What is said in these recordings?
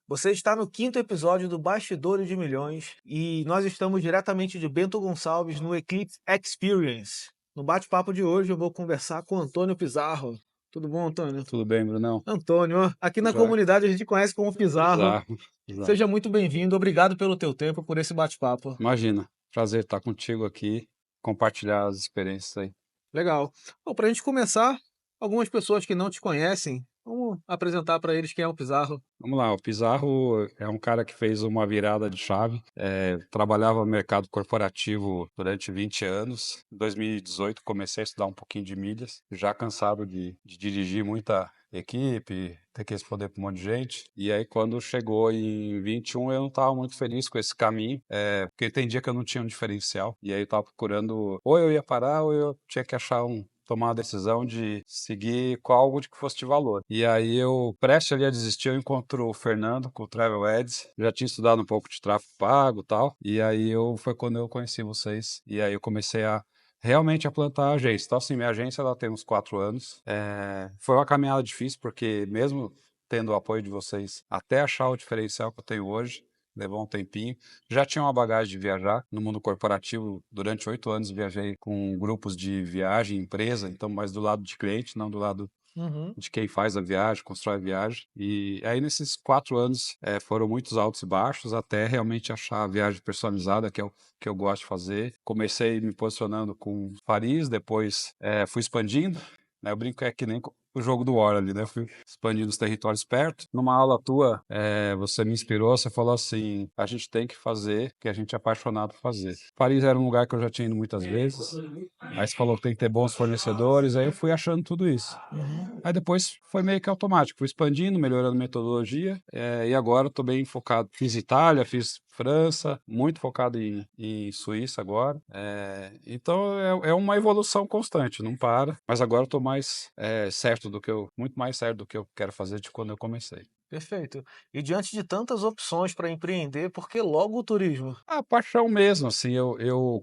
Você está no quinto episódio do Bastidores de Milhões e nós estamos diretamente de Bento Gonçalves no Eclipse Experience. No bate-papo de hoje eu vou conversar com Antônio Pizarro. Tudo bom, Antônio? Tudo bem, Brunão? Antônio, ó, aqui na Joia. comunidade a gente conhece como Pizarro. Bizarro, bizarro. Seja muito bem-vindo, obrigado pelo teu tempo, por esse bate-papo. Imagina, prazer estar contigo aqui, compartilhar as experiências aí. Legal. Bom, para a gente começar, algumas pessoas que não te conhecem, vamos apresentar para eles quem é o Pizarro. Vamos lá, o Pizarro é um cara que fez uma virada de chave, trabalhava no mercado corporativo durante 20 anos. Em 2018 comecei a estudar um pouquinho de milhas, já cansado de dirigir muita equipe, ter que responder para um monte de gente. E aí quando chegou em 21 eu não estava muito feliz com esse caminho, porque tem dia que eu não tinha um diferencial. E aí eu estava procurando, ou eu ia parar ou eu tinha que achar tomar uma decisão de seguir com algo de que fosse de valor. E aí eu, prestes ali a desistir, eu encontro o Fernando com o Travel Ads. Já tinha estudado um pouco de tráfego pago e tal. E aí foi quando eu conheci vocês. E aí eu comecei a realmente a plantar a agência. Então, assim, minha agência ela tem uns 4 anos. Foi uma caminhada difícil, porque mesmo tendo o apoio de vocês, até achar o diferencial que eu tenho hoje, levou um tempinho. Já tinha uma bagagem de viajar no mundo corporativo. Durante 8 anos viajei com grupos de viagem, empresa, então mais do lado de cliente, não do lado Uhum. de quem faz a viagem, constrói a viagem. E aí nesses 4 anos foram muitos altos e baixos até realmente achar a viagem personalizada, que é o que eu gosto de fazer. Comecei me posicionando com Paris, depois fui expandindo, né? Eu brinco que é que nem o jogo do War ali, né? Eu fui expandindo os territórios perto. Numa aula tua, você me inspirou, você falou assim, a gente tem que fazer o que a gente é apaixonado por fazer. Paris era um lugar que eu já tinha ido muitas vezes. Aí você falou que tem que ter bons fornecedores, aí eu fui achando tudo isso. Uhum. Aí depois foi meio que automático, fui expandindo, melhorando a metodologia, e agora estou bem focado. Fiz Itália, fiz França, muito focado em Suíça agora. Então é uma evolução constante, não para. Mas agora estou mais certo do que muito mais certo do que eu quero fazer de quando eu comecei. Perfeito. E diante de tantas opções para empreender, por que logo o turismo? A paixão mesmo, assim,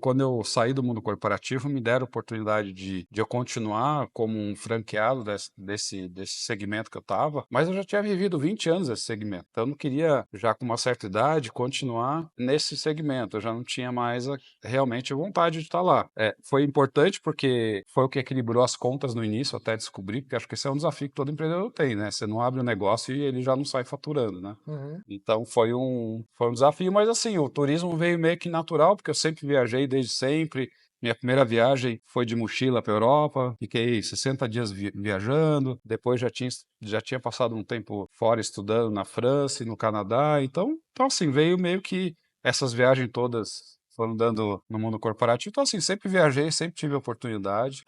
quando eu saí do mundo corporativo, me deram a oportunidade de eu continuar como um franqueado desse segmento que eu estava, mas eu já tinha vivido 20 anos esse segmento, então eu não queria, já com uma certa idade, continuar nesse segmento, eu já não tinha mais realmente vontade de estar lá. Foi importante porque foi o que equilibrou as contas no início, até descobrir, porque acho que esse é um desafio que todo empreendedor tem, né? Você não abre um negócio e ele já não sai faturando, né? Uhum. Então foi um desafio, mas assim, o turismo veio meio que natural, porque eu sempre viajei desde sempre. Minha primeira viagem foi de mochila para a Europa, fiquei 60 dias viajando, depois já tinha passado um tempo fora estudando na França e no Canadá, então assim, veio meio que essas viagens todas foram dando no mundo corporativo. Então, assim, sempre viajei, sempre tive oportunidade,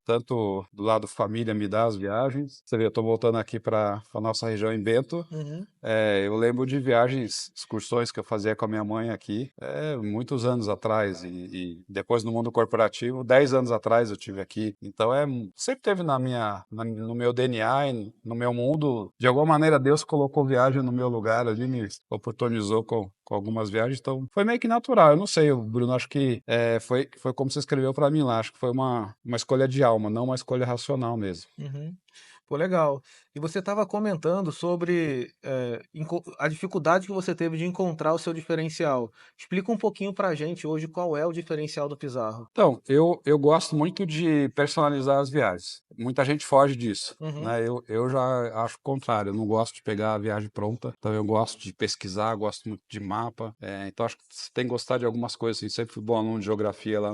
tanto do lado família me dá as viagens. Você vê, eu estou voltando aqui para a nossa região em Bento, Uhum. eu lembro de viagens, excursões que eu fazia com a minha mãe aqui, muitos anos atrás, e depois no mundo corporativo, 10 anos atrás eu tive aqui. Então sempre teve no meu DNA, e no meu mundo. De alguma maneira Deus colocou viagem no meu lugar ali, me oportunizou com algumas viagens, então foi meio que natural. Eu não sei, Bruno, acho que foi como você escreveu para mim lá, acho que foi uma escolha de alma, não uma escolha racional mesmo. Uhum. Pô, legal. E você estava comentando sobre a dificuldade que você teve de encontrar o seu diferencial. Explica um pouquinho pra gente hoje qual é o diferencial do Pizarro. Então, eu gosto muito de personalizar as viagens. Muita gente foge disso, Uhum. né? Eu já acho o contrário. Eu não gosto de pegar a viagem pronta. Então, eu gosto de pesquisar, gosto muito de mapa. Então, acho que você tem que gostar de algumas coisas. Assim. Sempre fui bom aluno de geografia lá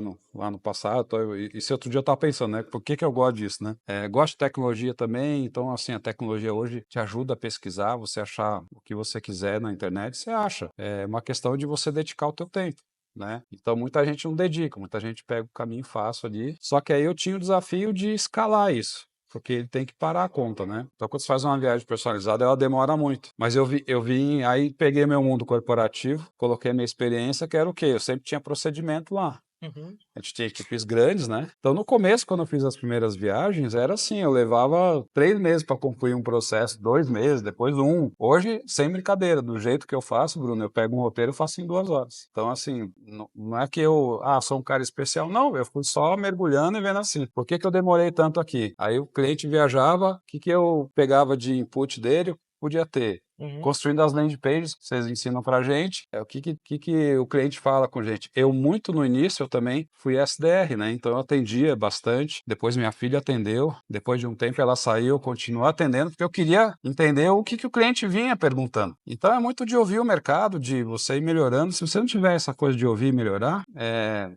no passado. Então, esse outro dia eu estava pensando, né? Por que eu gosto disso, né? Gosto de tecnologia também. Então, assim, a tecnologia hoje te ajuda a pesquisar. Você achar o que você quiser na internet, você acha. É uma questão de você dedicar o teu tempo. Né? Então muita gente não dedica, muita gente pega o caminho fácil ali. Só que aí eu tinha o desafio de escalar isso. Porque ele tem que parar a conta, né? Então, quando você faz uma viagem personalizada, ela demora muito. Mas aí peguei meu mundo corporativo, coloquei minha experiência, que era o quê? Eu sempre tinha procedimento lá. Uhum. A gente tinha equipes grandes, né? Então, no começo, quando eu fiz as primeiras viagens, era assim, eu levava 3 meses para concluir um processo, 2 meses, depois um. Hoje, sem brincadeira, do jeito que eu faço, Bruno, eu pego um roteiro e faço em 2 horas. Então, assim, não é que eu, sou um cara especial, não, eu fui só mergulhando e vendo assim, por que eu demorei tanto aqui? Aí o cliente viajava, o que eu pegava de input dele? podia ter. Uhum. Construindo as landing pages, vocês ensinam pra gente, o que o cliente fala com a gente. Eu, muito no início, eu também fui SDR, né? Então eu atendia bastante, depois minha filha atendeu, depois de um tempo ela saiu, eu continuo atendendo, porque eu queria entender o que o cliente vinha perguntando. Então é muito de ouvir o mercado, de você ir melhorando. Se você não tiver essa coisa de ouvir e melhorar,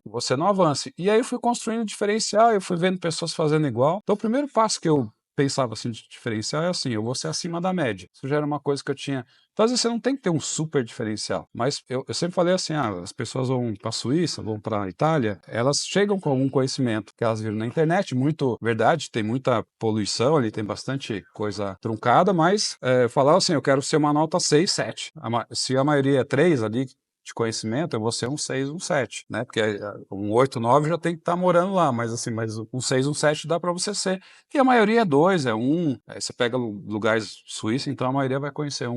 você não avança. E aí eu fui construindo diferencial, eu fui vendo pessoas fazendo igual. Então o primeiro passo que eu pensava assim de diferencial é assim, eu vou ser acima da média. Isso já era uma coisa que eu tinha. Então, às vezes, você não tem que ter um super diferencial. Mas eu sempre falei assim: as pessoas vão para a Suíça, vão para a Itália, elas chegam com algum conhecimento que elas viram na internet, muito verdade, tem muita poluição ali, tem bastante coisa truncada, mas falar assim: eu quero ser uma nota 6, 7. Se a maioria é 3 ali, de conhecimento, eu vou ser um 6, um 7, né? Porque um 8, 9 já tem que estar morando lá, mas assim, mas um 6, um 7 dá para você ser. E a maioria é 2, é 1. Você pega lugares suíços, então a maioria vai conhecer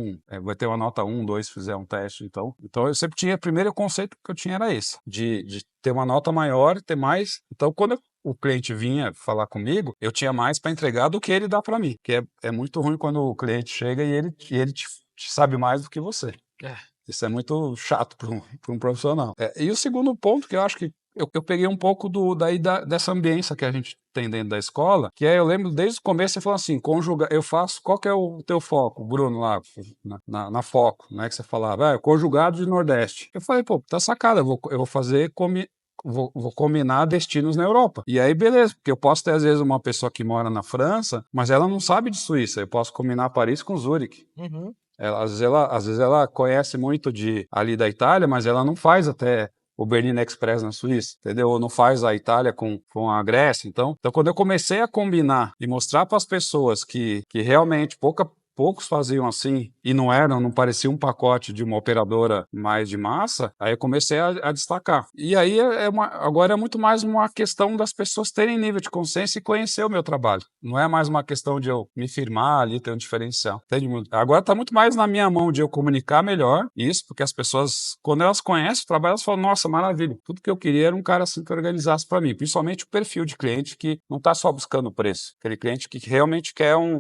vai ter uma nota 1, 2 se fizer um teste. Então eu sempre tinha, primeiro o conceito que eu tinha era esse, de ter uma nota maior, ter mais. Então quando o cliente vinha falar comigo, eu tinha mais para entregar do que ele dá para mim, que é muito ruim quando o cliente chega e ele te sabe mais do que você. Isso é muito chato para um profissional. E o segundo ponto que eu acho que eu peguei um pouco dessa ambiência que a gente tem dentro da escola, que eu lembro desde o começo você falou assim, eu faço, qual que é o teu foco, Bruno, lá na Foco, né, que você falava, conjugado de Nordeste. Eu falei, pô, tá sacada, eu vou fazer vou combinar destinos na Europa. E aí, beleza, porque eu posso ter, às vezes, uma pessoa que mora na França, mas ela não sabe de Suíça. Eu posso combinar Paris com Zurique. Uhum. Às vezes ela conhece muito ali da Itália, mas ela não faz até o Bernina Express na Suíça, entendeu? Ou não faz a Itália com a Grécia. Então, quando eu comecei a combinar e mostrar para as pessoas que realmente poucos faziam assim e não parecia um pacote de uma operadora mais de massa, aí eu comecei a destacar. E aí agora é muito mais uma questão das pessoas terem nível de consciência e conhecer o meu trabalho. Não é mais uma questão de eu me firmar ali, ter um diferencial. Entende? Agora está muito mais na minha mão de eu comunicar melhor isso, porque as pessoas, quando elas conhecem o trabalho, elas falam, nossa, maravilha, tudo que eu queria era um cara assim que organizasse para mim, principalmente o perfil de cliente que não está só buscando preço, aquele cliente que realmente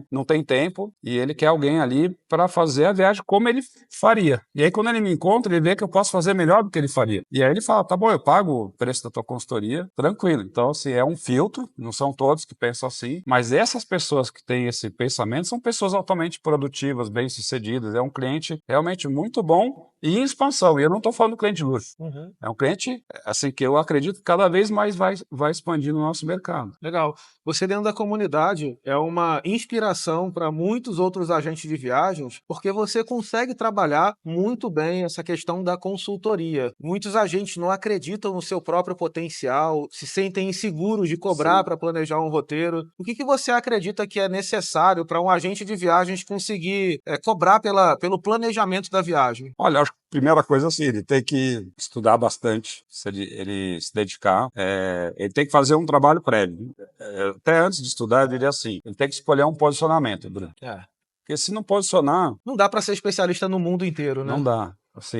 não tem tempo e ele quer alguém ali para fazer a viagem como ele faria. E aí, quando ele me encontra, ele vê que eu posso fazer melhor do que ele faria. E aí ele fala, tá bom, eu pago o preço da tua consultoria, tranquilo. Então, assim, é um filtro, não são todos que pensam assim, mas essas pessoas que têm esse pensamento são pessoas altamente produtivas, bem-sucedidas. É um cliente realmente muito bom e em expansão. E eu não estou falando do cliente de luxo. Uhum. É um cliente, assim, que eu acredito que cada vez mais vai expandir no nosso mercado. Legal. Você dentro da comunidade é uma inspiração para muitos outros agentes de viagens, porque você consegue trabalhar muito bem essa questão da consultoria. Muitos agentes não acreditam no seu próprio potencial, se sentem inseguros de cobrar para planejar um roteiro. O que você acredita que é necessário para um agente de viagens conseguir cobrar pelo planejamento da viagem? Olha, acho que a primeira coisa é assim, ele tem que estudar bastante, se ele se dedicar, ele tem que fazer um trabalho prévio. Até antes de estudar, eu diria assim, ele tem que escolher um posicionamento, Bruno. Porque se não posicionar... Não dá para ser especialista no mundo inteiro, né? Não dá. Assim,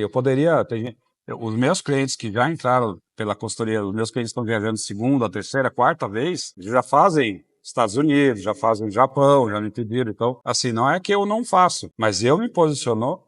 os meus clientes que já entraram pela consultoria, os meus clientes estão viajando segunda, terceira, quarta vez, já fazem Estados Unidos, já fazem Japão, já me pediram. Então, assim, não é que eu não faço, mas eu me posiciono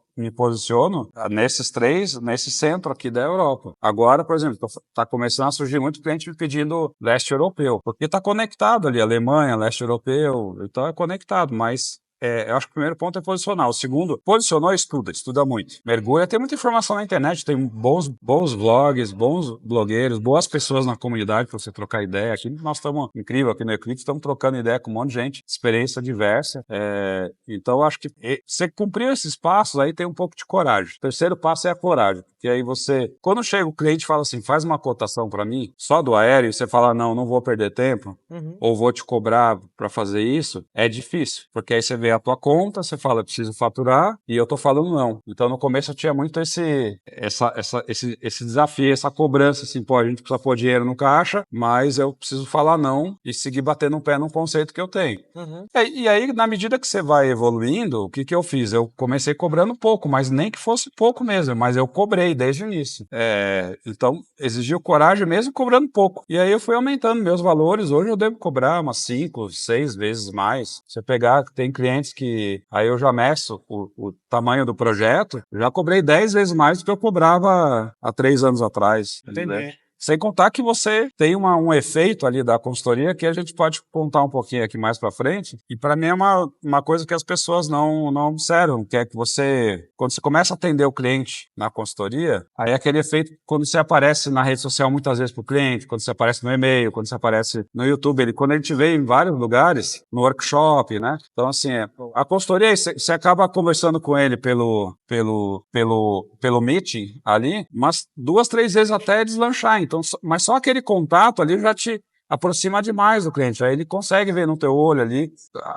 nesse centro aqui da Europa. Agora, por exemplo, está começando a surgir muito cliente me pedindo leste europeu, porque está conectado ali, Alemanha, leste europeu, então é conectado, mas eu acho que o primeiro ponto é posicionar. O segundo, posicionou, estuda muito. Mergulha, tem muita informação na internet, tem bons vlogs, bons blogueiros, boas pessoas na comunidade para você trocar ideia. Aqui nós estamos incrível aqui no Eclipse, estamos trocando ideia com um monte de gente, experiência diversa. Então, eu acho que você cumpriu esses passos, aí tem um pouco de coragem. O terceiro passo é a coragem, porque aí quando chega o cliente e fala assim, faz uma cotação para mim, só do aéreo, e você fala, não vou perder tempo, ou vou te cobrar para fazer isso, é difícil, porque aí você vê a tua conta, você fala, preciso faturar, e eu tô falando não. Então, no começo eu tinha muito esse desafio, essa cobrança, assim, a gente precisa pôr dinheiro no caixa, mas eu preciso falar não e seguir batendo o pé num conceito que eu tenho. E aí, na medida que você vai evoluindo, o que eu fiz? Eu comecei cobrando pouco, mas nem que fosse pouco mesmo, mas eu cobrei desde o início. Então, exigiu coragem mesmo cobrando pouco. E aí eu fui aumentando meus valores, hoje eu devo cobrar umas 5, 6 vezes mais. Se você pegar, tem cliente clientes que aí eu já meço o tamanho do projeto, já cobrei 10 vezes mais do que eu cobrava há 3 anos atrás, né? Entendi. Sem contar que você tem um efeito ali da consultoria que a gente pode contar um pouquinho aqui mais para frente. E para mim é uma coisa que as pessoas não observam, que é que você, quando você começa a atender o cliente na consultoria, aí é aquele efeito quando você aparece na rede social muitas vezes para o cliente, quando você aparece no e-mail, quando você aparece no YouTube, quando ele te vê em vários lugares, no workshop, né? Então, assim, a consultoria, você acaba conversando com ele pelo meeting ali, mas 2, 3 vezes até deslanchar. Então, mas só aquele contato ali já te aproxima demais do cliente. Aí ele consegue ver no teu olho ali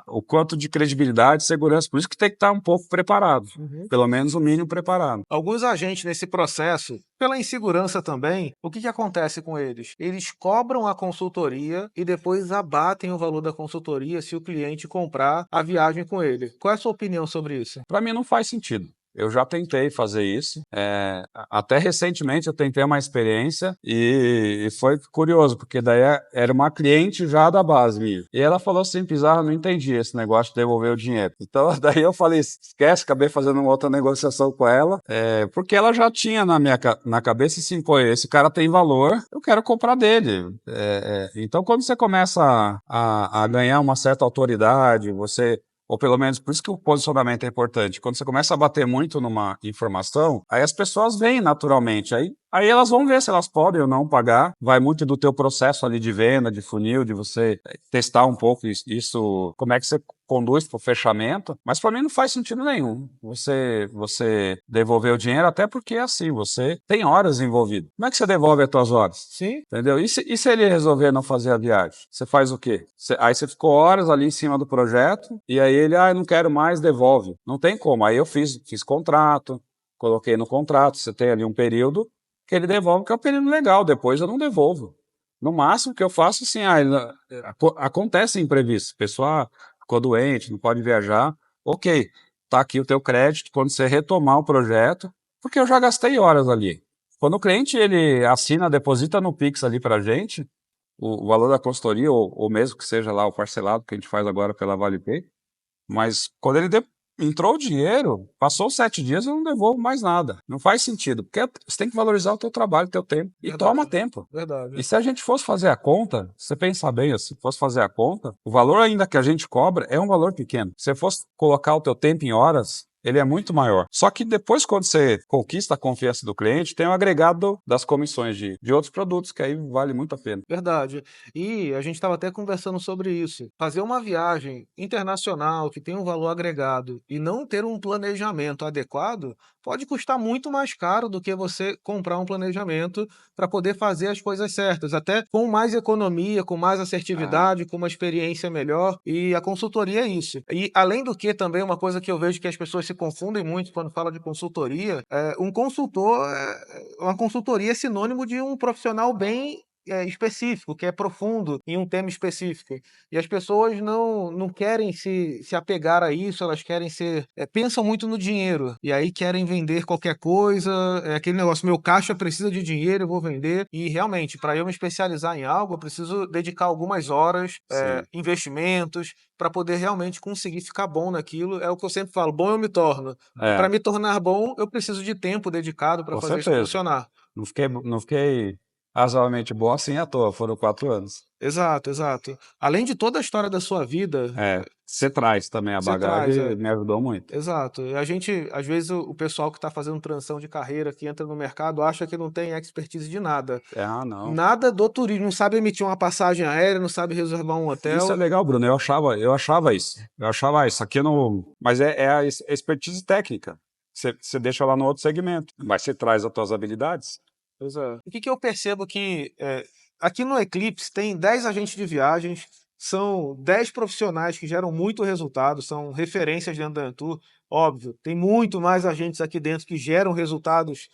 o quanto de credibilidade, segurança. Por isso que tem que estar um pouco preparado. Uhum. Pelo menos o mínimo preparado. Alguns agentes nesse processo, pela insegurança também, o que acontece com eles? Eles cobram a consultoria e depois abatem o valor da consultoria se o cliente comprar a viagem com ele. Qual é a sua opinião sobre isso? Para mim não faz sentido. Eu já tentei fazer isso. Até recentemente eu tentei uma experiência e foi curioso, porque daí era uma cliente já da base minha. E ela falou assim, Pizarro, não entendi esse negócio de devolver o dinheiro. Então daí eu falei, esquece, acabei fazendo uma outra negociação com ela, porque ela já tinha na cabeça assim, pô, esse cara tem valor, eu quero comprar dele. Então quando você começa a ganhar uma certa autoridade, ou pelo menos por isso que o posicionamento é importante. Quando você começa a bater muito numa informação, aí as pessoas vêm naturalmente. Aí elas vão ver se elas podem ou não pagar. Vai muito do teu processo ali de venda, de funil, de você testar um pouco isso, como é que você conduz para o fechamento. Mas para mim não faz sentido nenhum você devolver o dinheiro, até porque é assim, você tem horas envolvido. Como é que você devolve as tuas horas? Sim. Entendeu? E se ele resolver não fazer a viagem? Você faz o quê? Aí você ficou horas ali em cima do projeto, e aí ele, eu não quero mais, devolve. Não tem como. Aí eu fiz contrato, coloquei no contrato, você tem ali um período que ele devolve, que é um período legal, depois eu não devolvo. No máximo que eu faço, assim, acontece imprevisto. A pessoa ficou doente, não pode viajar, ok, tá aqui o teu crédito, quando você retomar o projeto, porque eu já gastei horas ali. Quando o cliente ele assina, deposita no Pix ali pra gente, o valor da consultoria, ou mesmo que seja lá o parcelado que a gente faz agora pela ValePay, mas quando ele entrou o dinheiro, passou 7 dias, eu não devolvo mais nada. Não faz sentido, porque você tem que valorizar o teu trabalho, o teu tempo. E Verdade. toma tempo. Verdade. E se a gente fosse fazer a conta, se você pensar bem, se fosse fazer a conta, o valor ainda que a gente cobra é um valor pequeno. Se você fosse colocar o teu tempo em horas, ele é muito maior. Só que depois, quando você conquista a confiança do cliente, tem o agregado das comissões de outros produtos, que aí vale muito a pena. Verdade. E a gente estava até conversando sobre isso. Fazer uma viagem internacional que tem um valor agregado e não ter um planejamento adequado pode custar muito mais caro do que você comprar um planejamento para poder fazer as coisas certas, até com mais economia, com mais assertividade, com uma experiência melhor. E a consultoria é isso. E além do que, também uma coisa que eu vejo que as pessoas se confundem muito quando fala de consultoria, uma consultoria é sinônimo de um profissional bem específico, que é profundo em um tema específico. E as pessoas não querem se apegar a isso, elas querem pensam muito no dinheiro. E aí querem vender qualquer coisa, aquele negócio, meu caixa precisa de dinheiro, eu vou vender. E realmente, para eu me especializar em algo, eu preciso dedicar algumas horas, Sim. investimentos, para poder realmente conseguir ficar bom naquilo. É o que eu sempre falo, bom eu me torno. Para É, me tornar bom, eu preciso de tempo dedicado para com fazer isso certeza. funcionar. Não fiquei razoavelmente bom assim à toa, foram 4 anos. Exato, exato. Além de toda a história da sua vida, Você traz também a você traz, bagagem, me ajudou muito. exato. A gente, às vezes, o pessoal que está fazendo transição de carreira, que entra no mercado, acha que não tem expertise de nada. Não. Nada do turismo, não sabe emitir uma passagem aérea, não sabe reservar um Isso é hotel. legal, Bruno. Eu achava isso. Eu achava isso. Aqui no. Mas é a expertise técnica. Você deixa lá no outro segmento. Mas você traz as tuas habilidades. Pois é. O que eu percebo que aqui no Eclipse tem 10 agentes de viagens, são 10 profissionais que geram muito resultado, são referências dentro da Antur. Óbvio, tem muito mais agentes aqui dentro que geram resultados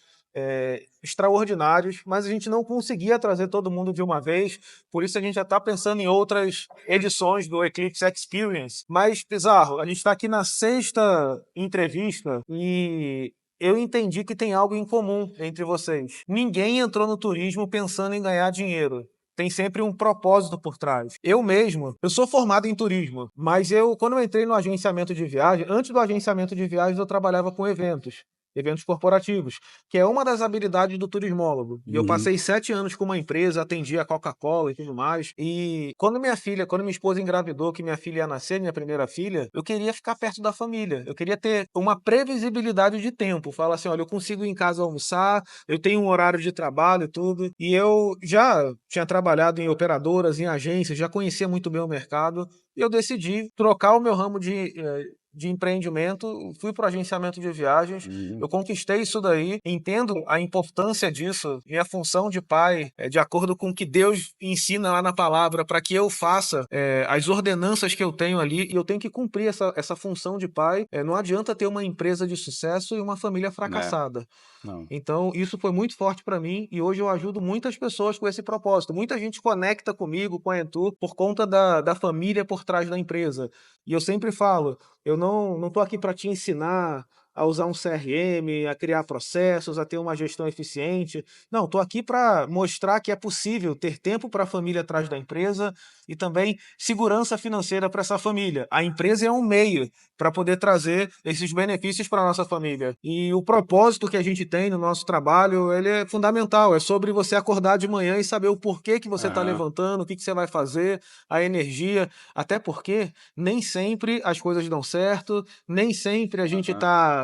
extraordinários, mas a gente não conseguia trazer todo mundo de uma vez, por isso a gente já está pensando em outras edições do Eclipse Experience. Mas, Pizarro, a gente está aqui na 6ª entrevista e eu entendi que tem algo em comum entre vocês. Ninguém entrou no turismo pensando em ganhar dinheiro. tem sempre um propósito por trás. Eu sou formado em turismo, mas quando eu entrei no agenciamento de viagem, antes do agenciamento de viagens eu trabalhava com eventos corporativos, que é uma das habilidades do turismólogo. E eu Uhum. passei 7 anos com uma empresa, atendi a Coca-Cola e tudo mais. E quando minha esposa engravidou, que minha filha ia nascer, minha primeira filha, eu queria ficar perto da família. Eu queria ter uma previsibilidade de tempo. Fala assim, olha, eu consigo ir em casa almoçar, eu tenho um horário de trabalho e tudo. E eu já tinha trabalhado em operadoras, em agências, já conhecia muito bem o mercado. E eu decidi trocar o meu ramo de empreendimento, fui para o agenciamento de viagens, Uhum. eu conquistei isso daí, entendo a importância disso, minha função de pai é de acordo com o que Deus ensina lá na palavra, para que eu faça as ordenanças que eu tenho ali, e eu tenho que cumprir essa função de pai. Não adianta ter uma empresa de sucesso e uma família É, fracassada. não. Então, isso foi muito forte para mim e hoje eu ajudo muitas pessoas com esse propósito. Muita gente conecta comigo, com a Entur, por conta da família por trás da empresa. E eu sempre falo, eu não estou aqui para te ensinar a usar um CRM, a criar processos, a ter uma gestão eficiente. Não, estou aqui para mostrar que é possível ter tempo para a família atrás da empresa e também segurança financeira para essa família. A empresa é um meio para poder trazer esses benefícios para a nossa família. E o propósito que a gente tem no nosso trabalho, ele é fundamental. É sobre você acordar de manhã e saber o porquê que você está Aham, levantando, o que você vai fazer, a energia. Até porque nem sempre as coisas dão certo, nem sempre a gente aham. está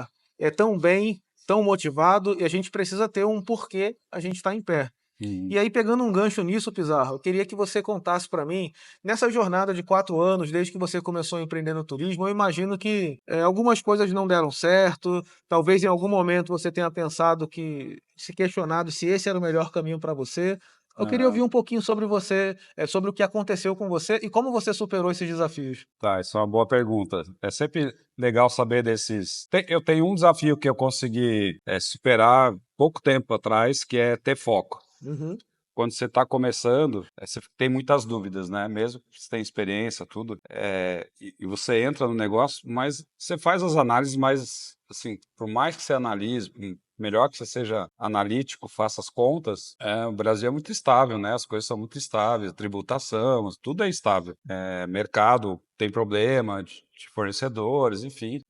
tão bem, tão motivado, e a gente precisa ter um porquê a gente está em pé. Uhum. E aí, pegando um gancho nisso, Pizarro, eu queria que você contasse para mim, nessa jornada de 4 anos, desde que você começou a empreender no turismo, eu imagino que algumas coisas não deram certo, talvez em algum momento você tenha pensado se questionado se esse era o melhor caminho para você. Eu queria ouvir Aham. um pouquinho sobre você, sobre o que aconteceu com você e como você superou esses desafios. Tá, isso é uma boa pergunta. É sempre legal saber desses. Eu tenho um desafio que eu consegui superar pouco tempo atrás, que é ter foco. Uhum, Quando você está começando, você tem muitas dúvidas, né? Mesmo que você tenha experiência, tudo, e você entra no negócio, mas você faz as análises, mas, assim, por mais que você analise, melhor que você seja analítico, faça as contas, o Brasil é muito estável, né? As coisas são muito estáveis, tributação, tudo é estável. Mercado tem problema de fornecedores, enfim,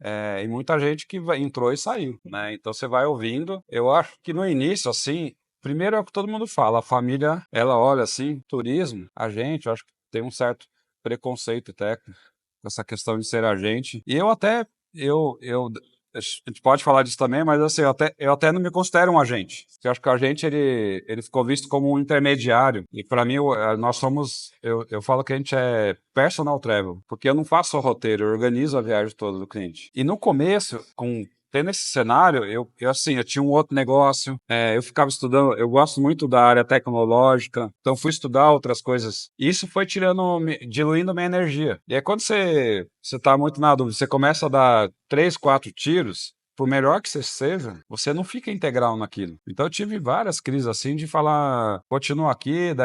e muita gente que entrou e saiu, né? Então você vai ouvindo. Eu acho que no início, assim, primeiro é o que todo mundo fala, a família, ela olha assim, turismo, a gente, eu acho que tem um certo preconceito até com essa questão de ser agente. E eu até, a gente pode falar disso também, mas assim, eu até não me considero um agente. Eu acho que o agente, ele ficou visto como um intermediário. E para mim, nós somos, eu falo que a gente é personal travel, porque eu não faço o roteiro, eu organizo a viagem toda do cliente. E no começo, tendo esse cenário, assim, eu tinha um outro negócio, eu ficava estudando, eu gosto muito da área tecnológica, então fui estudar outras coisas. E isso foi diluindo minha energia. E aí quando você tá muito na dúvida, você começa a dar 3, 4 tiros, por melhor que você seja, você não fica integral naquilo. Então eu tive várias crises assim de falar, continuo aqui,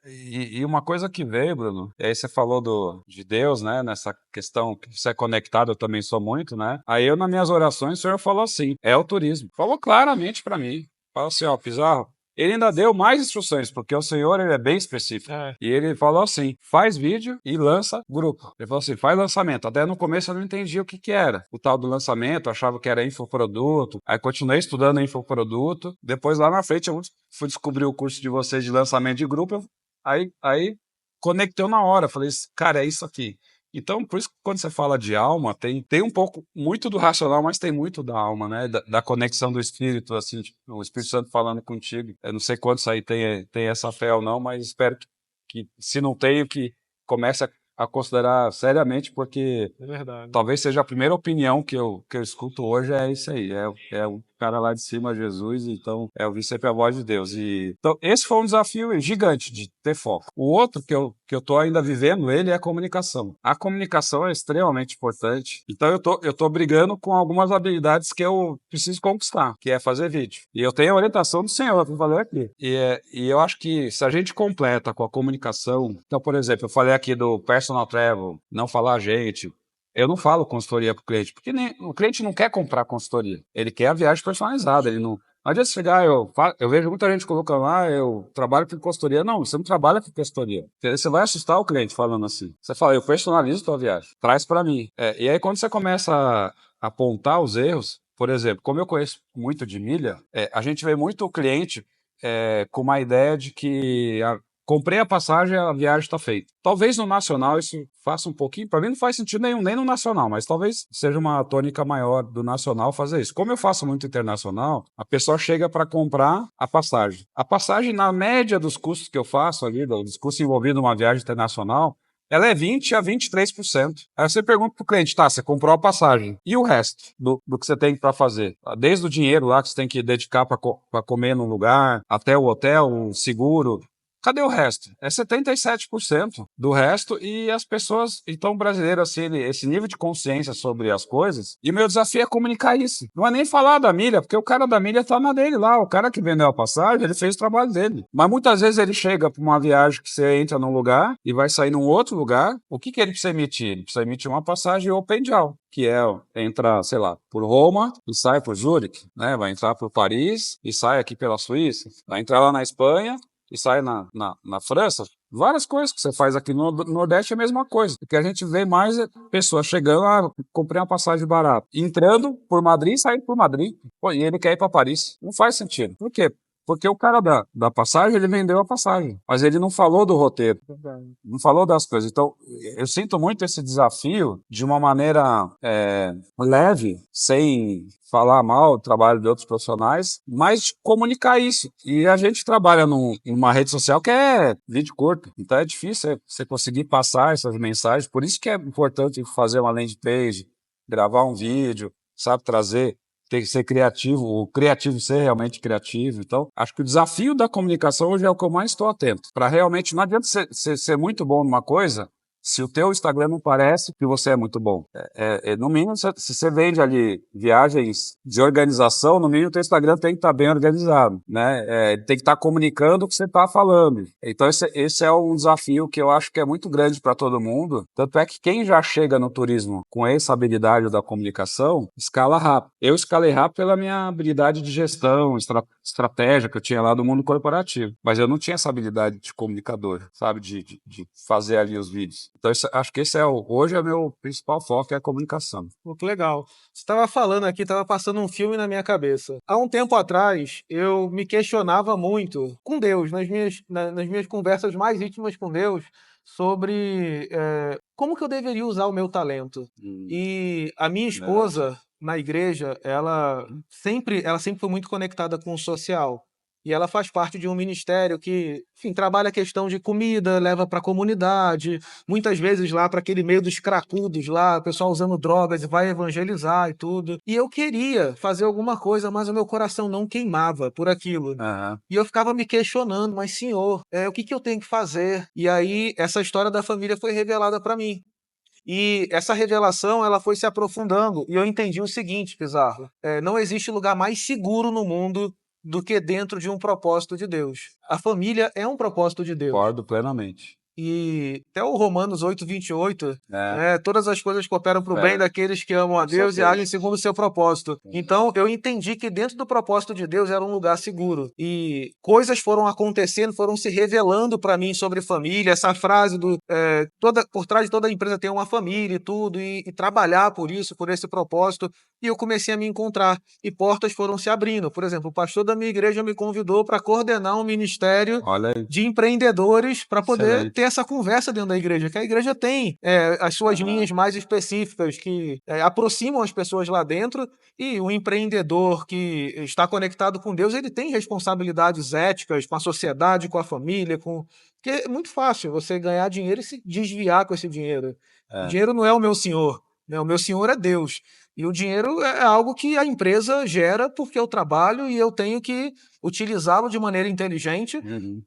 e uma coisa que veio, Bruno, e aí você falou de Deus, né, nessa questão que você é conectado, eu também sou muito, né? Aí nas minhas orações, o Senhor falou assim, é o turismo. Falou claramente para mim. Falou assim, ó, Pizarro, ele ainda deu mais instruções, porque o Senhor, ele é bem específico. é, E ele falou assim, faz vídeo e lança grupo. Ele falou assim, faz lançamento. Até no começo eu não entendia o que era. O tal do lançamento, eu achava que era infoproduto. Aí continuei estudando infoproduto. Depois lá na frente eu fui descobrir o curso de vocês de lançamento de grupo. Aí conectou na hora, falei, cara, é isso aqui. Então, por isso que quando você fala de alma, tem um pouco, muito do racional, mas tem muito da alma, né? Da conexão do Espírito, assim, tipo, o Espírito Santo falando contigo. Eu não sei quantos aí tem essa fé ou não, mas espero que se não tem, que comece a considerar seriamente, porque é verdade. talvez seja a primeira opinião que eu escuto hoje, é isso aí, é o cara lá de cima, Jesus, então é ouvir sempre a voz de Deus. Então, esse foi um desafio gigante de ter foco. O outro que eu tô ainda vivendo ele é a comunicação. A comunicação é extremamente importante, então eu tô brigando com algumas habilidades que eu preciso conquistar, que é fazer vídeo. E eu tenho a orientação do Senhor, que eu falei aqui. E eu acho que se a gente completa com a comunicação, então, por exemplo, eu falei aqui do personal travel, não falar gente, eu não falo consultoria para o cliente, porque o cliente não quer comprar consultoria. Ele quer a viagem personalizada. Ele não, Não adianta chegar, eu vejo muita gente colocando lá, eu trabalho com consultoria. Não, você não trabalha com consultoria. Você vai assustar o cliente falando assim. Você fala, eu personalizo tua viagem, traz para mim. E aí quando você começa a apontar os erros, por exemplo, como eu conheço muito de milha, a gente vê muito o cliente com uma ideia de que comprei a passagem, a viagem está feita. Talvez no nacional isso faça um pouquinho, para mim não faz sentido nenhum, nem no nacional, mas talvez seja uma tônica maior do nacional fazer isso. Como eu faço muito internacional, a pessoa chega para comprar a passagem. A passagem, na média dos custos que eu faço ali, dos custos envolvidos numa viagem internacional, ela é 20 a 23%. Aí você pergunta pro cliente, tá, você comprou a passagem. E o resto do que você tem para fazer? Desde o dinheiro lá que você tem que dedicar para comer num lugar, até o hotel, o seguro. Cadê o resto? É 77% do resto e as pessoas, então, brasileiras, assim, esse nível de consciência sobre as coisas, e o meu desafio é comunicar isso. Não é nem falar da milha, porque o cara da milha tá na dele lá, o cara que vendeu a passagem, ele fez o trabalho dele. Mas muitas vezes ele chega para uma viagem que você entra num lugar e vai sair num outro lugar, o que que ele precisa emitir? Ele precisa emitir uma passagem open jaw, que entra, sei lá, por Roma e sai por Zurique, né? Vai entrar por Paris e sai aqui pela Suíça, vai entrar lá na Espanha e sai na França. Várias coisas que você faz aqui no Nordeste é a mesma coisa. O que a gente vê mais é pessoas chegando, comprei uma passagem barata, entrando por Madrid e saindo por Madrid. Pô, e ele quer ir para Paris. Não faz sentido. Por quê? Porque o cara da passagem, ele vendeu a passagem, mas ele não falou do roteiro, não falou das coisas. Então, eu sinto muito esse desafio de uma maneira leve, sem falar mal do trabalho de outros profissionais, mas de comunicar isso. E a gente trabalha numa rede social que é vídeo curto, então é difícil você conseguir passar essas mensagens. Por isso que é importante fazer uma landing page, gravar um vídeo, sabe, trazer. Tem que ser criativo, o criativo ser realmente criativo. Então, acho que o desafio da comunicação hoje é o que eu mais estou atento. Para realmente, não adianta você ser muito bom numa coisa se o teu Instagram não parece que você é muito bom. No mínimo, se você vende ali viagens de organização, no mínimo o teu Instagram tem que estar bem organizado, né? Tem que estar comunicando o que você está falando. Então esse é um desafio que eu acho que é muito grande para todo mundo. Tanto é que quem já chega no turismo com essa habilidade da comunicação, escala rápido. Eu escalei rápido pela minha habilidade de gestão, estratégia que eu tinha lá do mundo corporativo. Mas eu não tinha essa habilidade de comunicador, sabe? De fazer ali os vídeos. Então, acho que hoje é o meu principal foco, é a comunicação. Pô, que legal. Você estava falando aqui, estava passando um filme na minha cabeça. Há um tempo atrás, eu me questionava muito com Deus, nas minhas conversas mais íntimas com Deus, sobre como que eu deveria usar o meu talento. E a minha esposa, na igreja, ela sempre foi muito conectada com o social. E ela faz parte de um ministério que, enfim, trabalha a questão de comida, leva para a comunidade, muitas vezes lá para aquele meio dos cracudos lá, o pessoal usando drogas e vai evangelizar e tudo. E eu queria fazer alguma coisa, mas o meu coração não queimava por aquilo. Aham. E eu ficava me questionando, mas senhor, o que que eu tenho que fazer? E aí essa história da família foi revelada para mim. E essa revelação ela foi se aprofundando e eu entendi o seguinte, Pizarro: não existe lugar mais seguro no mundo do que dentro de um propósito de Deus. A família é um propósito de Deus. Concordo plenamente. E até o Romanos 8:28, É, todas as coisas cooperam para o bem é, daqueles que amam a com Deus e certeza. agem segundo o seu propósito. Então, eu entendi que dentro do propósito de Deus era um lugar seguro. E coisas foram acontecendo, foram se revelando para mim sobre família. Essa frase por trás de toda empresa tem uma família e tudo, e trabalhar por isso, por esse propósito. E eu comecei a me encontrar. E portas foram se abrindo. Por exemplo, o pastor da minha igreja me convidou para coordenar um ministério Olha aí, de empreendedores para poder ter excelente. essa conversa dentro da igreja, que a igreja tem as suas Aham. linhas mais específicas que aproximam as pessoas lá dentro, e o empreendedor que está conectado com Deus, ele tem responsabilidades éticas com a sociedade, com a família, porque é muito fácil você ganhar dinheiro e se desviar com esse dinheiro. O É. dinheiro não é o meu senhor, né? O meu senhor é Deus. E o dinheiro é algo que a empresa gera porque eu trabalho e eu tenho que utilizá-lo de maneira inteligente Uhum.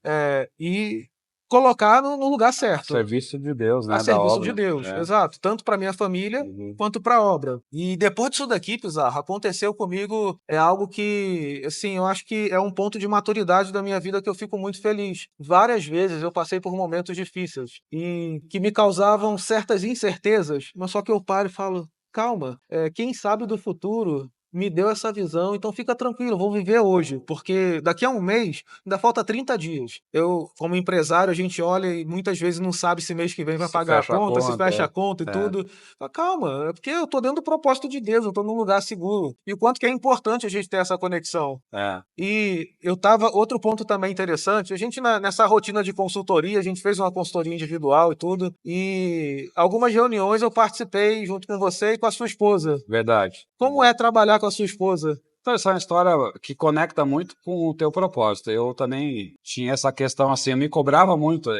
e colocar no lugar certo, Serviço de Deus, a né, da serviço de obra. Deus, exato, tanto para minha família Uhum. quanto para a obra. E depois disso daqui, Pizarro, aconteceu comigo algo que, assim, eu acho que é um ponto de maturidade da minha vida que eu fico muito feliz. Várias vezes eu passei por momentos difíceis e que me causavam certas incertezas, mas só que eu paro e falo, calma, quem sabe do futuro me deu essa visão, então fica tranquilo, vou viver hoje, porque daqui a um mês ainda falta 30 dias. Eu, como empresário, a gente olha e muitas vezes não sabe se mês que vem vai Se pagar a fecha a conta, se conta, fecha a conta e é. tudo. Fala, calma, é porque eu tô dentro do propósito de Deus, eu tô num lugar seguro. E o quanto que é importante a gente ter essa conexão. É. E eu tava, outro ponto também interessante, a gente nessa rotina de consultoria, a gente fez uma consultoria individual e tudo, e algumas reuniões eu participei junto com você e com a sua esposa. Verdade. Como é trabalhar com a sua esposa? Então, essa é uma história que conecta muito com o teu propósito. Eu também tinha essa questão assim, eu me cobrava muito.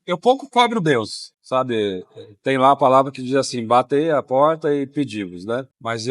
Eu pouco cobro Deus, sabe? Tem lá a palavra que diz assim, batei a porta e pedimos, né? Mas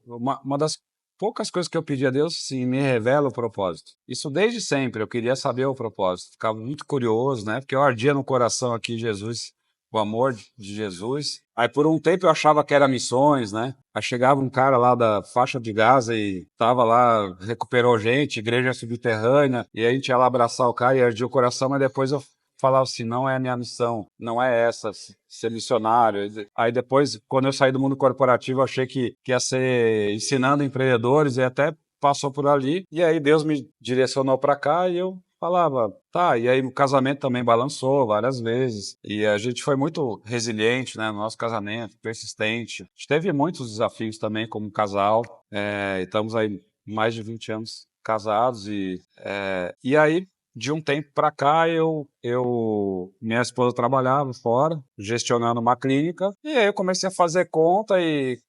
uma das poucas coisas que eu pedi a Deus, sim, me revela o propósito. Isso desde sempre, eu queria saber o propósito. Ficava muito curioso, né? Porque eu ardia no coração aqui, Jesus, o amor de Jesus. Aí por um tempo eu achava que era missões, né? Aí chegava um cara lá da faixa de Gaza e tava lá, recuperou gente, igreja subterrânea, e aí a gente ia lá abraçar o cara e ardia o coração, mas depois eu falava assim, não é a minha missão, não é essa, ser missionário. Aí depois, quando eu saí do mundo corporativo, eu achei que ia ser ensinando empreendedores e até passou por ali. E aí Deus me direcionou para cá e eu falava, tá, e aí o casamento também balançou várias vezes, e a gente foi muito resiliente, né, no nosso casamento, persistente. A gente teve muitos desafios também como casal, e estamos aí mais de 20 anos casados, e aí, de um tempo para cá, minha esposa trabalhava fora, gestionando uma clínica, e aí eu comecei a fazer conta e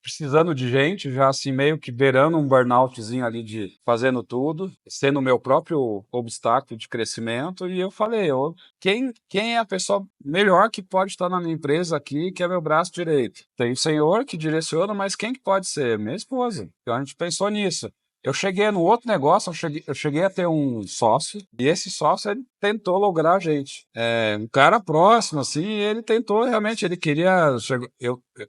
precisando de gente, já assim meio que beirando um burnoutzinho ali de fazendo tudo, sendo o meu próprio obstáculo de crescimento, e eu falei, quem é a pessoa melhor que pode estar na minha empresa aqui, que é meu braço direito? Tem o senhor que direciona, mas quem que pode ser? Minha esposa. Então a gente pensou nisso. Eu cheguei no outro negócio, eu cheguei a ter um sócio, e esse sócio ele tentou lograr a gente. Um cara próximo, assim, ele tentou realmente, ele queria.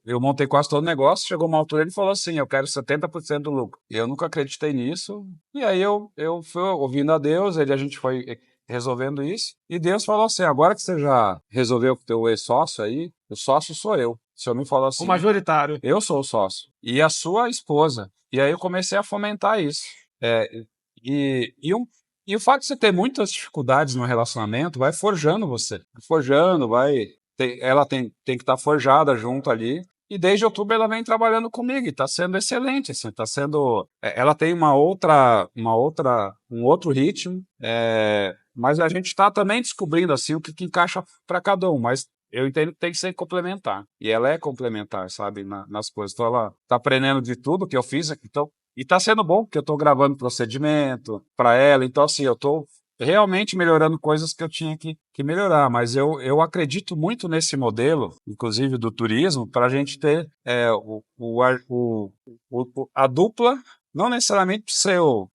Eu montei quase todo o negócio, chegou uma altura ele falou assim: eu quero 70% do lucro. E eu nunca acreditei nisso, e aí eu fui ouvindo a Deus, a gente foi resolvendo isso, e Deus falou assim: agora que você já resolveu com o teu ex-sócio aí, o sócio sou eu. O senhor me falou O assim: majoritário. eu sou o sócio. E a sua esposa. E aí eu comecei a fomentar isso. É, e, e, um, e o fato de você ter muitas dificuldades no relacionamento vai forjando você. Forjando, ela tem que estar forjada junto ali. E desde outubro ela vem trabalhando comigo e está sendo excelente, assim, tá sendo, ela tem um outro ritmo, mas a gente está também descobrindo assim o que encaixa para cada um, mas eu entendo que tem que ser complementar. E ela é complementar, sabe, nas coisas. Então ela tá aprendendo de tudo que eu fiz, então, e tá sendo bom, porque eu tô gravando procedimento para ela, então assim, eu tô realmente melhorando coisas que eu tinha que melhorar, mas eu acredito muito nesse modelo, inclusive do turismo, para a gente ter a dupla, não necessariamente ser o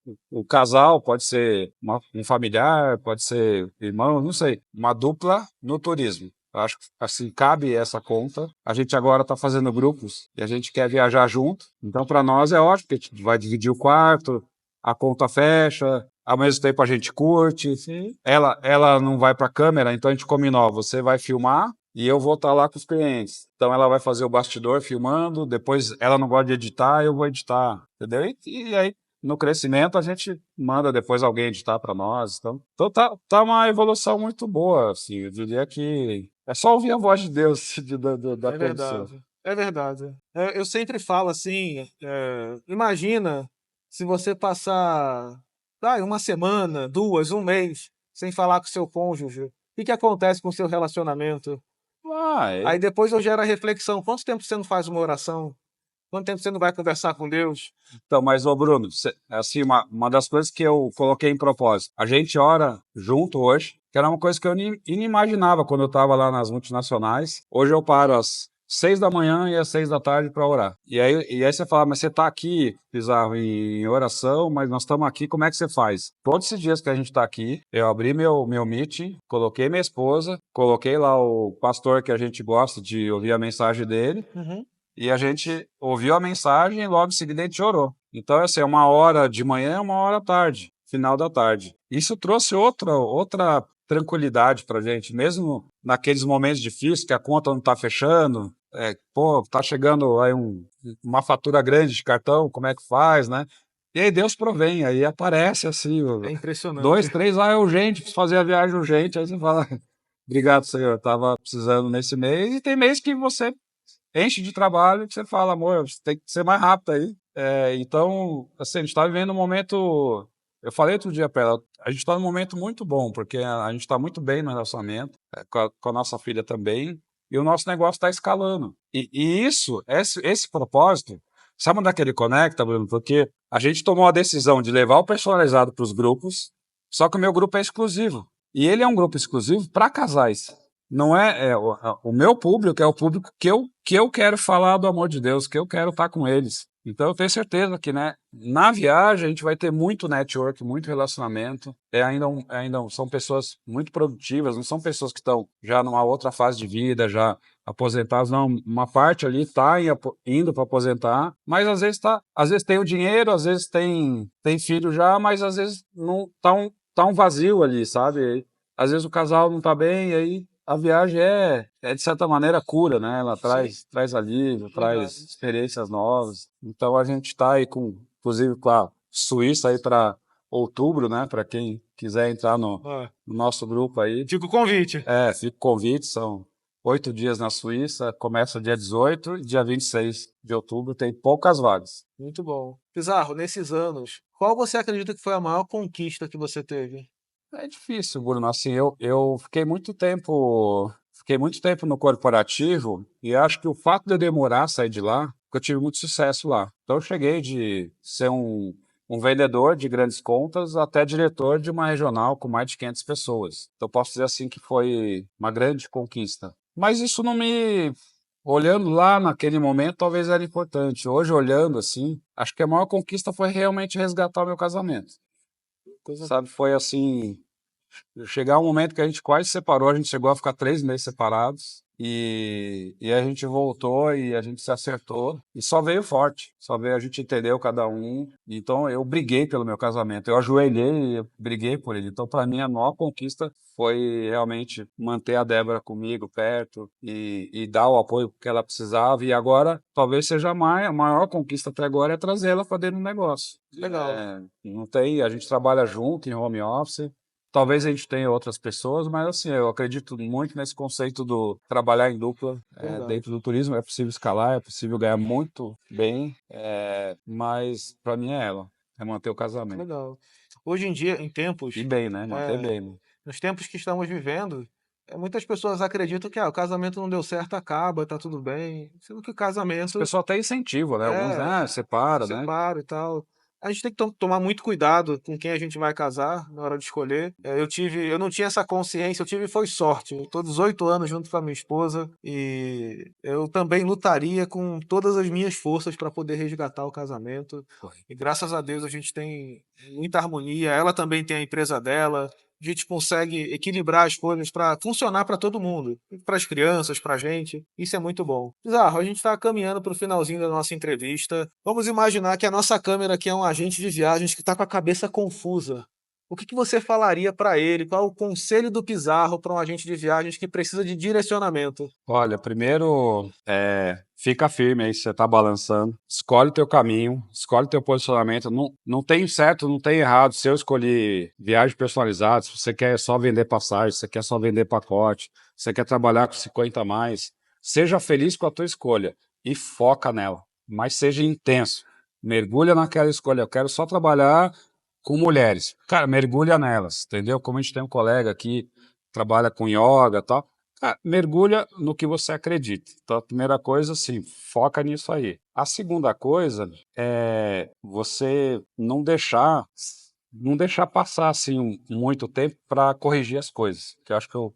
casal, pode ser um familiar, pode ser irmão, não sei, uma dupla no turismo. Eu acho que assim cabe essa conta. A gente agora está fazendo grupos e a gente quer viajar junto. Então, para nós é ótimo, porque a gente vai dividir o quarto, a conta fecha, ao mesmo tempo a gente curte. Sim. Ela não vai para a câmera, então a gente combinou, você vai filmar e eu vou estar lá com os clientes. Então ela vai fazer o bastidor filmando, depois ela não gosta de editar, eu vou editar, entendeu? E aí no crescimento a gente manda depois alguém editar para nós. Então tá uma evolução muito boa, assim. Eu diria que é só ouvir a voz de Deus da É condição. verdade. É verdade. Eu sempre falo assim, imagina se você passar, uma semana, duas, um mês, sem falar com seu cônjuge. O que que acontece com o seu relacionamento? Ah, Aí depois eu gero a reflexão, quanto tempo você não faz uma oração? Quanto tempo você não vai conversar com Deus? então, mas, ô Bruno, assim, uma das coisas que eu coloquei em propósito, a gente ora junto hoje, que era uma coisa que eu inimaginava quando eu estava lá nas multinacionais. Hoje eu paro às 6 da manhã e às 6 da tarde para orar. E aí você fala, mas você está aqui, Pizarro, em oração, mas nós estamos aqui, como é que você faz? Todos esses dias que a gente está aqui, eu abri meu meeting, coloquei minha esposa, coloquei lá o pastor que a gente gosta de ouvir a mensagem dele, Uhum. e a gente ouviu a mensagem e logo em seguida a gente orou. Então, assim, é uma hora de manhã, uma hora à tarde, final da tarde. Isso trouxe outra tranquilidade pra gente, mesmo naqueles momentos difíceis que a conta não está fechando, Pô, tá chegando aí uma fatura grande de cartão, como é que faz, né? E aí Deus provém, aí aparece assim, É impressionante. 2, 3, é urgente, preciso fazer a viagem urgente, aí você fala, obrigado, senhor, tava precisando nesse mês, e tem mês que você enche de trabalho, que você fala, amor, você tem que ser mais rápido aí. Então, assim, a gente tá vivendo um momento, eu falei outro dia pra ela, a gente tá num momento muito bom, porque a gente tá muito bem no relacionamento, com a nossa filha também, e o nosso negócio está escalando. E isso, esse propósito, sabe onde é que ele conecta, Bruno? Porque a gente tomou a decisão de levar o personalizado para os grupos, só que o meu grupo é exclusivo. E ele é um grupo exclusivo para casais. Não o meu público é o público que eu quero falar do amor de Deus, que eu quero estar com eles. Então eu tenho certeza que, né, na viagem a gente vai ter muito network, muito relacionamento. Ainda são pessoas muito produtivas, não são pessoas que estão já numa outra fase de vida, já aposentados, não. Uma parte ali está indo para aposentar, mas às vezes tem o dinheiro, às vezes tem filho já, mas às vezes não tá um vazio ali, sabe? Às vezes o casal não tá bem, e aí a viagem de certa maneira cura, né? Ela Sim, traz alívio, traz verdade. experiências novas. Então a gente está aí inclusive, com a Suíça aí para outubro, né? Para quem quiser entrar Ó, no nosso grupo aí. fica o convite. Fica o convite, são 8 dias na Suíça, começa dia 18 e dia 26 de outubro, tem poucas vagas. Muito bom. Pizarro, nesses anos, qual você acredita que foi a maior conquista que você teve? É difícil, Bruno. Assim, eu fiquei muito tempo no corporativo e acho que o fato de eu demorar a sair de lá, porque eu tive muito sucesso lá. Então eu cheguei de ser um vendedor de grandes contas até diretor de uma regional com mais de 500 pessoas. Então eu posso dizer assim que foi uma grande conquista. Mas isso não me... Olhando lá naquele momento, talvez era importante. Hoje, olhando assim, acho que a maior conquista foi realmente resgatar o meu casamento. Coisa. Sabe, foi assim, chegar um momento que a gente quase separou, a gente chegou a ficar 3 meses separados e a gente voltou e a gente se acertou e só veio forte, só veio a gente entendeu cada um. Então eu briguei pelo meu casamento, eu ajoelhei e eu briguei por ele. Então para mim a maior conquista foi realmente manter a Débora comigo perto e dar o apoio que ela precisava. E agora talvez seja a maior conquista até agora é trazer ela para dentro do negócio. Legal, Não tem, a gente trabalha junto em home office. Talvez a gente tenha outras pessoas, mas assim, eu acredito muito nesse conceito do trabalhar em dupla verdade. dentro do turismo. É possível escalar, é possível ganhar muito bem, mas para mim é ela, é manter o casamento. Legal. Hoje em dia, em E tempos, bem, né? Manter é, bem, né? nos tempos que estamos vivendo, muitas pessoas acreditam que o casamento não deu certo, acaba, tá tudo bem. Sendo que o As casamento pessoas até incentivam, né? Alguns, é separa, né? separa e tal. A gente tem que tomar muito cuidado com quem a gente vai casar na hora de escolher. Eu não tinha essa consciência, eu tive foi sorte. Eu tô 18 anos junto com a minha esposa e eu também lutaria com todas as minhas forças para poder resgatar o casamento. Foi. E graças a Deus a gente tem muita harmonia. Ela também tem a empresa dela. A gente consegue equilibrar as coisas para funcionar para todo mundo, para as crianças, para a gente. Isso é muito bom. Bizarro, a gente está caminhando para o finalzinho da nossa entrevista. Vamos imaginar que a nossa câmera aqui é um agente de viagens que está com a cabeça confusa. O que você falaria para ele? Qual é o conselho do Pizarro para um agente de viagens que precisa de direcionamento? Olha, primeiro, fica firme aí, se você tá balançando. Escolhe o teu caminho, escolhe o teu posicionamento. Não, não tem certo, não tem errado. Se eu escolhi viagem personalizada, se você quer só vender passagem, se você quer só vender pacote, se você quer trabalhar com 50 a mais, seja feliz com a tua escolha e foca nela. Mas seja intenso. Mergulha naquela escolha. Eu quero só trabalhar com mulheres. Cara, mergulha nelas, entendeu? Como a gente tem um colega aqui, trabalha com yoga e tal. Cara, mergulha no que você acredita. Então, a primeira coisa, assim, foca nisso aí. A segunda coisa é você não deixar passar assim muito tempo para corrigir as coisas. Que eu acho que eu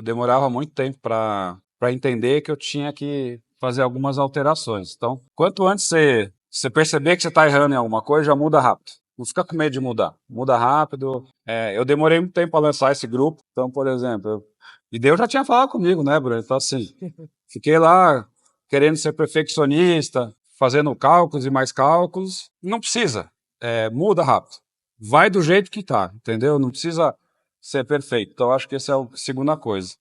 demorava muito tempo para entender que eu tinha que fazer algumas alterações. Então, quanto antes você perceber que você está errando em alguma coisa, já muda rápido. Não fica com medo de mudar. Muda rápido. Eu demorei muito tempo para lançar esse grupo. Então, por exemplo, e Deus já tinha falado comigo, né, Bruno? Então, assim, fiquei lá querendo ser perfeccionista, fazendo cálculos e mais cálculos. Não precisa. Muda rápido. Vai do jeito que tá, entendeu? Não precisa ser perfeito. Então, acho que essa é a segunda coisa.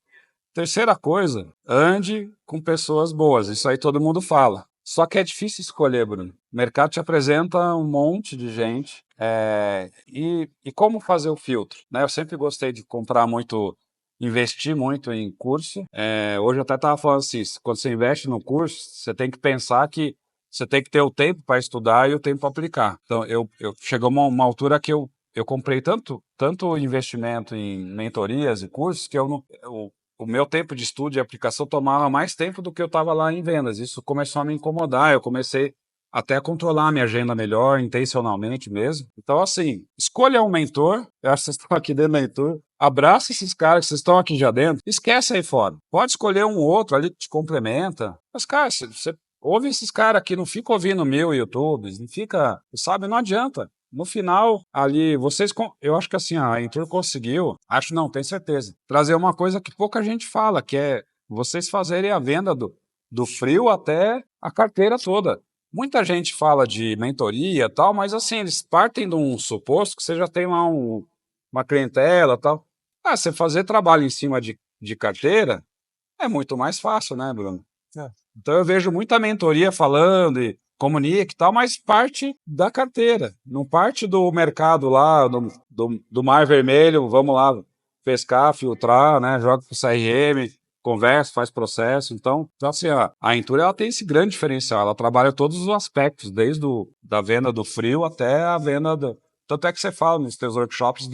Terceira coisa, ande com pessoas boas. Isso aí todo mundo fala. Só que é difícil escolher, Bruno. O mercado te apresenta um monte de gente. E como fazer o filtro? Né? Eu sempre gostei de comprar muito, investir muito em curso. Hoje eu até estava falando assim, quando você investe no curso, você tem que pensar que você tem que ter o tempo para estudar e o tempo para aplicar. Então, chegou uma altura que eu comprei tanto investimento em mentorias e cursos que eu não, o meu tempo de estudo e aplicação tomava mais tempo do que eu estava lá em vendas. Isso começou a me incomodar. Eu comecei até a controlar a minha agenda melhor, intencionalmente mesmo. Então, assim, escolha um mentor. Eu acho que vocês estão aqui dentro do mentor. Abraça esses caras que vocês estão aqui já dentro. Esquece aí fora. Pode escolher um outro ali que te complementa. Mas, cara, você ouve esses caras aqui, não fica ouvindo mil YouTubes, não fica, sabe, não adianta. No final, ali, eu acho que assim, a Intur conseguiu, acho não, tenho certeza, trazer uma coisa que pouca gente fala, que é vocês fazerem a venda do frio até a carteira toda. Muita gente fala de mentoria e tal, mas assim, eles partem de um suposto que você já tem lá uma clientela e tal. Você fazer trabalho em cima de carteira é muito mais fácil, né, Bruno? Então eu vejo muita mentoria falando e comunica e tal, mas parte da carteira, não parte do mercado lá, do Mar Vermelho, vamos lá pescar, filtrar, né, joga pro CRM, conversa, faz processo. Então assim, a Intura ela tem esse grande diferencial, ela trabalha todos os aspectos, desde da venda do frio até a venda do... Tanto é que você fala nos teus workshops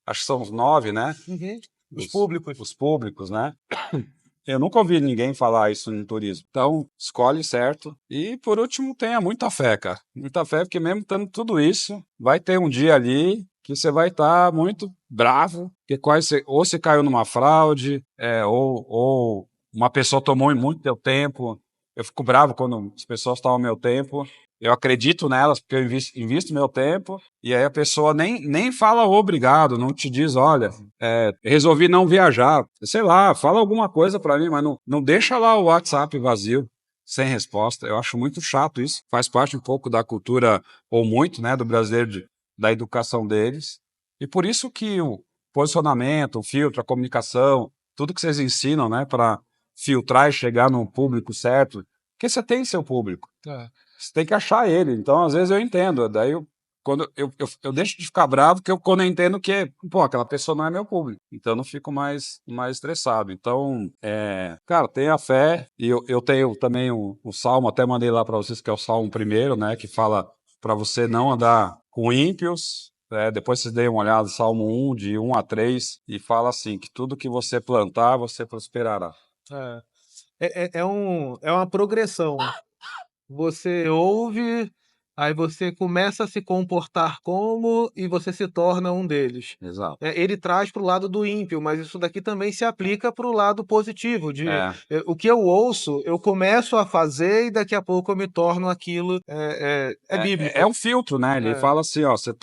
acho que são os 9, né? Uhum. Os públicos. Os públicos, né? Eu nunca ouvi ninguém falar isso no turismo. Então, escolhe certo. E, por último, tenha muita fé, cara. Muita fé, porque mesmo tendo tudo isso, vai ter um dia ali que você vai estar muito bravo, porque ou você caiu numa fraude, ou uma pessoa tomou muito teu tempo. Eu fico bravo quando as pessoas tomam meu tempo. Eu acredito nelas porque eu invisto meu tempo, e aí a pessoa nem fala obrigado, não te diz, olha, resolvi não viajar. Sei lá, fala alguma coisa para mim, mas não deixa lá o WhatsApp vazio, sem resposta. Eu acho muito chato isso. Faz parte um pouco da cultura, ou muito, né, do brasileiro, da educação deles. E por isso que o posicionamento, o filtro, a comunicação, tudo que vocês ensinam, né, para filtrar e chegar no público certo, porque você tem seu público. Você tem que achar ele. Então, às vezes eu entendo. Daí, quando eu deixo de ficar bravo, quando eu entendo que, pô, aquela pessoa não é meu público. Então, eu não fico mais estressado. Então, cara, tenha fé. E eu tenho também o Salmo, até mandei lá para vocês, que é o Salmo primeiro, né? Que fala para você não andar com ímpios. Depois vocês deem uma olhada, Salmo 1, de 1 a 3, e fala assim, que tudo que você plantar, você prosperará. É uma progressão. Você ouve, aí você começa a se comportar como e você se torna um deles. Exato. Ele traz para o lado do ímpio, mas isso daqui também se aplica para o lado positivo, o que eu ouço, eu começo a fazer e daqui a pouco eu me torno aquilo, bíblico. É um filtro, né? Ele fala assim, ó, você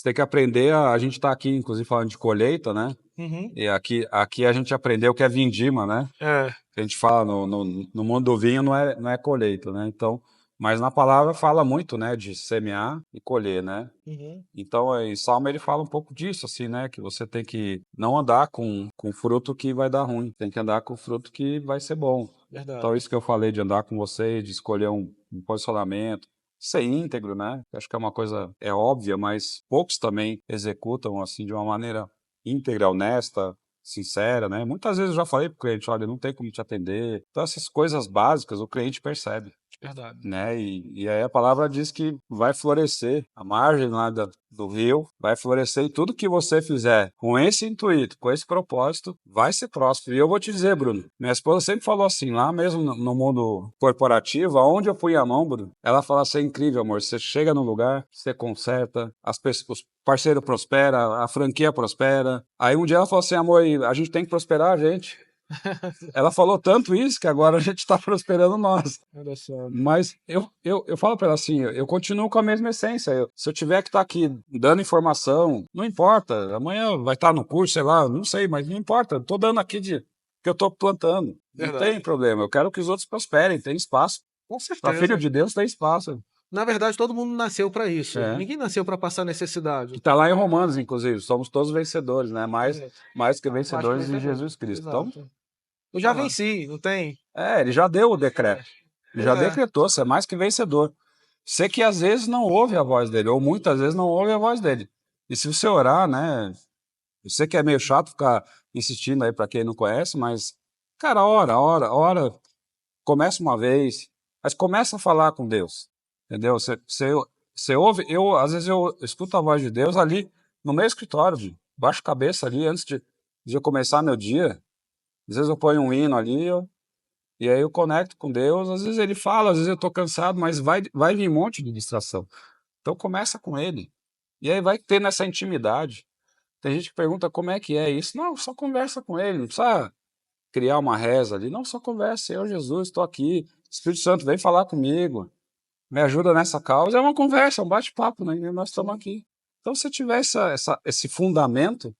tem que aprender, a gente tá aqui, inclusive, falando de colheita, né? Uhum. E aqui a gente aprendeu que é vindima, né? A gente fala no mundo do vinho não é colheita, né? Então, mas na palavra fala muito, né, de semear e colher, né? Uhum. Então, em Salmo ele fala um pouco disso, assim, né? Que você tem que não andar com fruto que vai dar ruim, tem que andar com fruto que vai ser bom. Verdade. Então, isso que eu falei de andar com você, de escolher um posicionamento, ser íntegro, né? Acho que é uma coisa óbvia, mas poucos também executam assim de uma maneira íntegra, honesta, sincera, né? Muitas vezes eu já falei para o cliente, olha, não tem como te atender. Então essas coisas básicas o cliente percebe. Verdade. Né? E aí a palavra diz que vai florescer, a margem lá do rio vai florescer, e tudo que você fizer com esse intuito, com esse propósito, vai ser próspero. E eu vou te dizer, Bruno, minha esposa sempre falou assim, lá mesmo no mundo corporativo, aonde eu fui a mão, Bruno, ela fala assim, é incrível, amor, você chega no lugar, você conserta, os parceiros prosperam, a franquia prospera. Aí um dia ela falou assim, amor, a gente tem que prosperar a gente. Ela falou tanto isso que agora a gente está prosperando nós. Mas eu falo para ela assim, eu continuo com a mesma essência. Se eu tiver que estar aqui dando informação, não importa. Amanhã vai estar no curso, sei lá, não sei, mas não importa. Estou dando aqui que eu estou plantando. Não tem problema. Eu quero que os outros prosperem, tem espaço. Com certeza. Para filho de Deus tem espaço. Na verdade, todo mundo nasceu para isso. Ninguém nasceu para passar necessidade. Está lá em Romanos, inclusive. Somos todos vencedores, né? Mais que vencedores em Jesus Cristo. Então, Eu já Fala. venci, não tem? Ele já deu o decreto. Ele Pois já é. decretou, você é mais que vencedor. Você que às vezes não ouve a voz dele, ou muitas vezes não ouve a voz dele. E se você orar, né? Eu sei que é meio chato ficar insistindo aí para quem não conhece, mas, cara, ora, começa uma vez, mas começa a falar com Deus, entendeu? Você ouve, às vezes eu escuto a voz de Deus ali no meu escritório, baixo a cabeça ali, antes de eu começar meu dia. Às vezes eu ponho um hino ali, e aí eu conecto com Deus, às vezes ele fala, às vezes eu tô cansado, mas vai vir um monte de distração. Então começa com ele. E aí vai ter nessa intimidade. Tem gente que pergunta como é que é isso. Não, só conversa com ele, não precisa criar uma reza ali. Não, só conversa, Senhor Jesus, estou aqui. Espírito Santo, vem falar comigo. Me ajuda nessa causa. É uma conversa, é um bate-papo, né? E nós estamos aqui. Então, se tiver esse fundamento,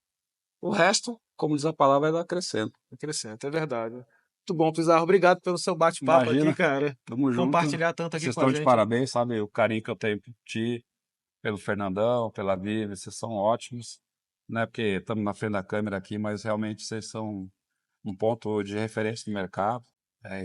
o resto, como diz a palavra, vai dar crescendo. Acrescenta, é verdade. Muito bom, Pizarro. Obrigado pelo seu bate-papo aqui, Imagina, cara. tamo junto. Compartilhar tanto aqui Vocês com a estão de gente. parabéns, sabe? O carinho que eu tenho por ti, pelo Fernandão, pela Vivi, vocês são ótimos. Não é porque estamos na frente da câmera aqui, mas realmente vocês são um ponto de referência no mercado.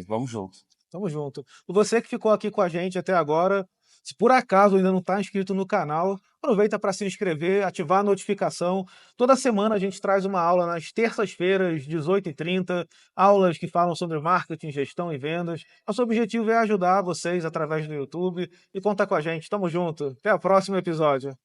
Vamos junto. Tamo junto. E você que ficou aqui com a gente até agora, se por acaso ainda não está inscrito no canal, aproveita para se inscrever, ativar a notificação. Toda semana a gente traz uma aula nas terças-feiras, 18h30, aulas que falam sobre marketing, gestão e vendas. Nosso objetivo é ajudar vocês através do YouTube e conta com a gente. Tamo junto. Até o próximo episódio.